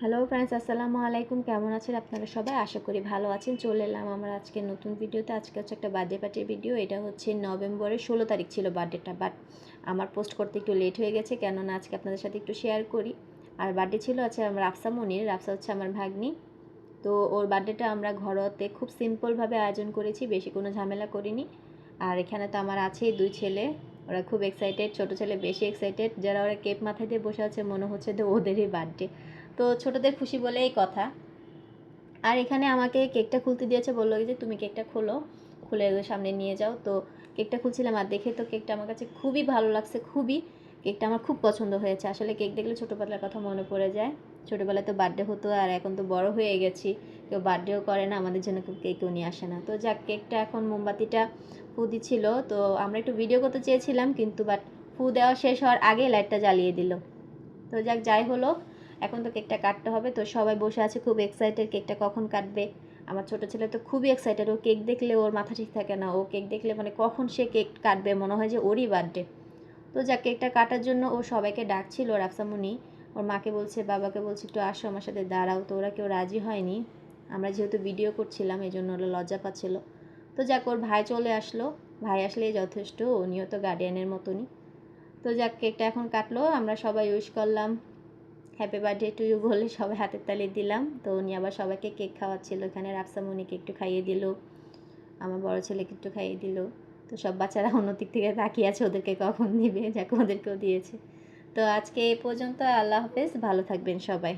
Hello friends, আসসালামু আলাইকুম। কেমন আছেন আপনারা সবাই? আশা করি ভালো আছেন। চলে এলাম আমার আজকের নতুন ভিডিওতে। আজকে হচ্ছে একটা বার্থডে পার্টির ভিডিও। এটা হচ্ছে নভেম্বরের 16 তারিখ ছিল বার্থডেটা, বাট আমার পোস্ট করতে একটু লেট হয়ে গেছে, কেননা আজকে আপনাদের সাথে একটু শেয়ার করি। আর বার্থডে ছিল আছে আমার রাফসা মনির। রাফসা হচ্ছে আমার ভাগ্নি। তো ওর বার্থডেটা আমরা ঘরোয়াতে খুব সিম্পলভাবে আয়োজন করেছি, বেশি কোনো ঝামেলা করিনি। আর এখানে তো আমার আছেই দুই ছেলে, ওরা খুব এক্সাইটেড। ছোটো ছেলে বেশি এক্সাইটেড, যারা ওরা কেক মাথায় দিয়ে বসে আছে, মনে হচ্ছে তো ওদেরই বার্থডে। তো ছোটোদের খুশি বলেই কথা। আর এখানে আমাকে কেকটা খুলতে দিয়েছে, বললো যে তুমি কেকটা খোলো, খুলে সামনে নিয়ে যাও। তো কেকটা খুলছিলাম, আর দেখে তো কেকটা আমার কাছে খুবই ভালো লাগছে, খুবই। কেকটা আমার খুব পছন্দ হয়েছে। আসলে কেক দেখলে ছোটোবেলার কথা মনে পড়ে যায়। ছোটোবেলায় তো বার্থডে হতো, আর এখন তো বড় হয়ে গেছি, কেউ বার্থডেও করে না, আমাদের জন্য কেউ কেকও নিয়ে আসে না। তো যাক, কেকটা এখন মোমবাতিটা ফু দিচ্ছিল, তো আমরা একটু ভিডিও করতে চেয়েছিলাম, কিন্তু বাট ফু দেওয়া শেষ হওয়ার আগে লাইটটা জ্বালিয়ে দিল। তো যাক, যাই হলো, এখন তো কেকটা কাটতে হবে। তো সবাই বসে আছে খুব এক্সাইটেড, কেকটা কখন কাটবে। আমার ছোটো ছেলে তো খুবই এক্সাইটেড, ও কেক দেখলে ওর মাথা ঠিক থাকে না, ও কেক দেখলে মানে কখন সে কেক কাটবে, মনে হয় যে ওরই বার্থডে। তো যাক, কেকটা কাটার জন্য ও সবাইকে ডাকছিল। রাফসামুনি ওর মাকে বলছে, বাবাকে বলছে একটু আসো আমার সাথে দাঁড়াও, তো ওরা কেউ রাজি হয়নি। আমরা যেহেতু ভিডিও করছিলাম, এই জন্য ওরা লজ্জা পাচ্ছিল। তো যাক, ওর ভাই চলে আসলো, ভাই আসলেই যথেষ্ট, উনিও তো গার্ডিয়ানের মতনই। তো যাক, কেকটা এখন কাটলো, আমরা সবাই উইশ করলাম, হ্যাপি বার্থডে টু ইউ বলে সবাই হাতের তালি দিলাম। তো উনি আবার সবাইকে কেক খাওয়াচ্ছিল, এখানে রাফসামণিকে একটু খাইয়ে দিল, আমার বড় ছেলেকে একটু খাইয়ে দিল। তো সব বাচ্চারা অন্য দিক থেকে তাকিয়ে আছে ওদেরকে কখন দিবে, যাকে ওদেরকেও দিয়েছে। তো আজকে এই পর্যন্ত, আল্লাহ হাফেজ, ভালো থাকবেন সবাই।